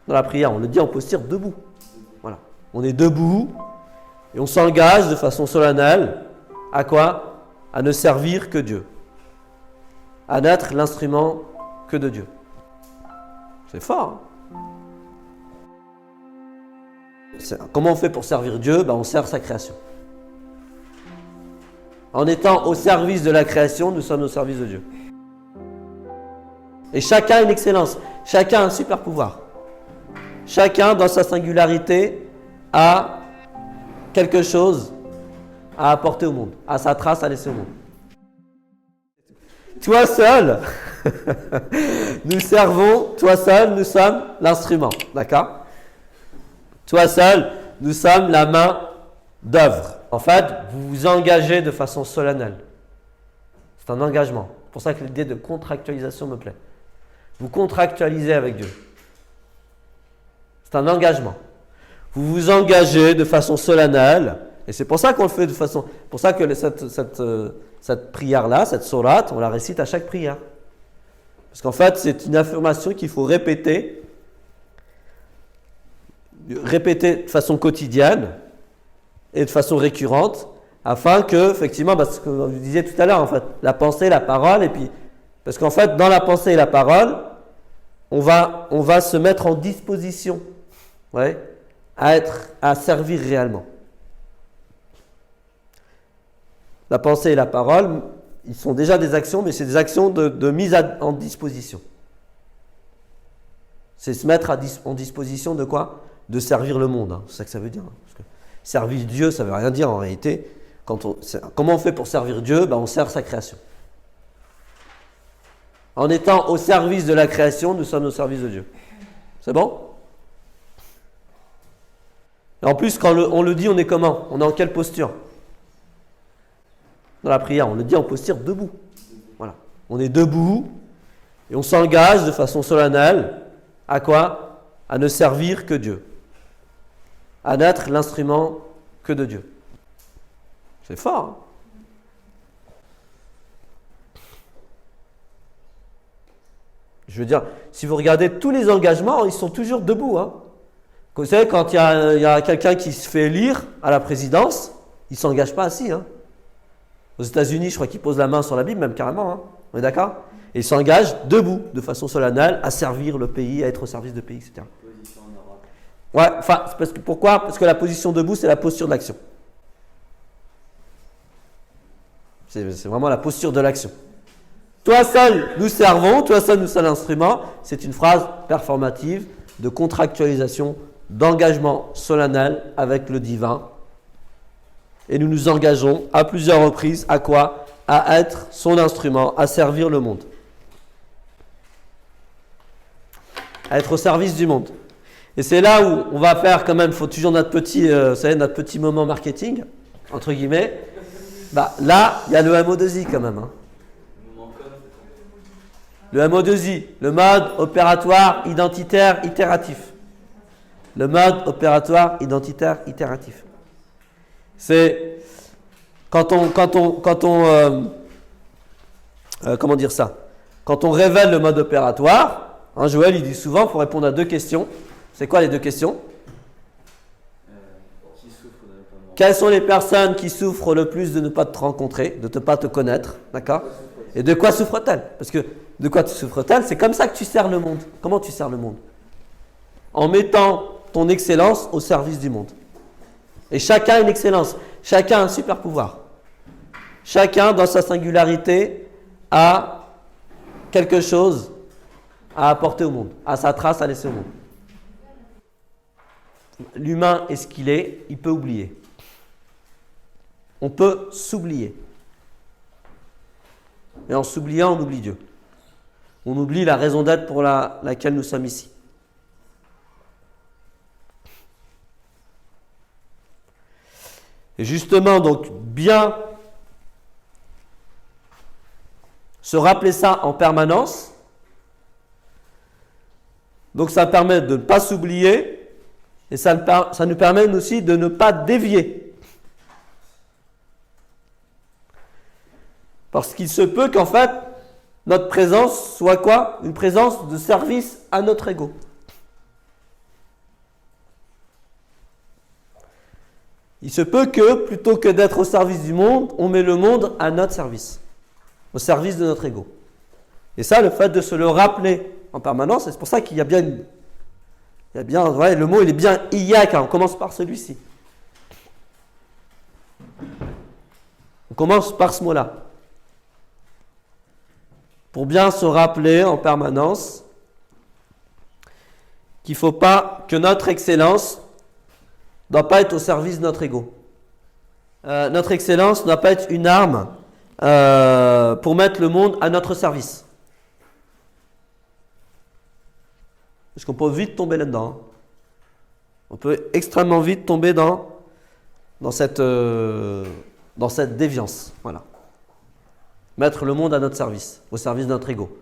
Dans la prière, on le dit en posture debout. Voilà. On est debout et on s'engage de façon solennelle à quoi? À ne servir que Dieu. À n'être l'instrument que de Dieu. C'est fort. Comment on fait pour servir Dieu? On sert sa création. En étant au service de la création, nous sommes au service de Dieu. Et chacun a une excellence. Chacun a un super pouvoir. Chacun, dans sa singularité, a quelque chose à apporter au monde, a sa trace à laisser au monde. Toi seul, nous servons, toi seul, nous sommes l'instrument. D'accord? Toi seul, nous sommes la main d'œuvre. En fait, vous vous engagez de façon solennelle. C'est un engagement. C'est pour ça que l'idée de contractualisation me plaît. Vous contractualisez avec Dieu. C'est un engagement. Vous vous engagez de façon solennelle. Et c'est pour ça qu'on le fait de façon... pour ça que cette prière-là, cette sourate, on la récite à chaque prière. Parce qu'en fait, c'est une affirmation qu'il faut répéter de façon quotidienne et de façon récurrente, afin que, effectivement, ce que vous disiez tout à l'heure, en fait, la pensée, la parole, et puis, parce qu'en fait, dans la pensée et la parole, on va se mettre en disposition, ouais, à servir réellement. La pensée et la parole, ils sont déjà des actions, mais c'est des actions de mise en disposition. C'est se mettre en disposition de quoi? De servir le monde. C'est ça que ça veut dire. Parce que servir Dieu, ça ne veut rien dire en réalité. Comment on fait pour servir Dieu? On sert sa création. En étant au service de la création, nous sommes au service de Dieu. C'est bon? Et en plus, quand on le dit, on est comment? On est en quelle posture? Dans la prière, on le dit en posture debout. Voilà. On est debout et on s'engage de façon solennelle à quoi? À ne servir que Dieu. À n'être l'instrument que de Dieu. C'est fort. Hein? Je veux dire, si vous regardez tous les engagements, ils sont toujours debout. Hein? Vous savez, quand il y a quelqu'un qui se fait élire à la présidence, il ne s'engage pas assis. Hein? Aux États-Unis, je crois qu'ils posent la main sur la Bible, même carrément. Hein? On est d'accord? Et ils s'engagent debout, de façon solennelle, à servir le pays, à être au service du pays, etc. Ouais, enfin, pourquoi? Parce que la position debout, c'est la posture de l'action. C'est vraiment la posture de l'action. Toi seul, nous servons, toi seul, nous sommes l'instrument. C'est une phrase performative de contractualisation, d'engagement solennel avec le divin. Et nous nous engageons à plusieurs reprises à quoi? À être son instrument, à servir le monde. À être au service du monde. Et c'est là où on va faire quand même, il faut toujours notre petit moment marketing, entre guillemets. Là, il y a le MO2I quand même. Hein. Le MO2I, le mode opératoire identitaire itératif. Le mode opératoire identitaire itératif. C'est quand on comment dire ça? Quand on révèle le mode opératoire, hein, Joël il dit souvent, il faut répondre à deux questions. C'est quoi les deux questions? Quelles sont les personnes qui souffrent le plus de ne pas te rencontrer, de ne pas te connaître, d'accord? Et de quoi souffrent-elles? Parce que de quoi souffrent-elles? C'est comme ça que tu sers le monde. Comment tu sers le monde? En mettant ton excellence au service du monde. Et chacun a une excellence. Chacun a un super pouvoir. Chacun, dans sa singularité, a quelque chose à apporter au monde, a sa trace à laisser au monde. L'humain est ce qu'il est, il peut oublier. On peut s'oublier. Et en s'oubliant, on oublie Dieu. On oublie la raison d'être pour laquelle nous sommes ici. Et justement, donc, bien se rappeler ça en permanence. Donc, ça permet de ne pas s'oublier et ça nous permet aussi de ne pas dévier. Parce qu'il se peut qu'en fait, notre présence soit quoi? Une présence de service à notre ego. il se peut que, plutôt que d'être au service du monde, on met le monde à notre service, au service de notre ego. Et ça, le fait de se le rappeler en permanence, c'est pour ça qu'il y a bien, ouais, le mot il est bien iyaka, on commence par celui-ci. On commence par ce mot-là. Pour bien se rappeler en permanence qu'il ne faut pas que notre excellence ne doit pas être au service de notre ego. Notre excellence ne doit pas être une arme pour mettre le monde à notre service. Parce qu'on peut vite tomber là-dedans. On peut extrêmement vite tomber dans cette déviance. Voilà. Mettre le monde à notre service, au service de notre ego.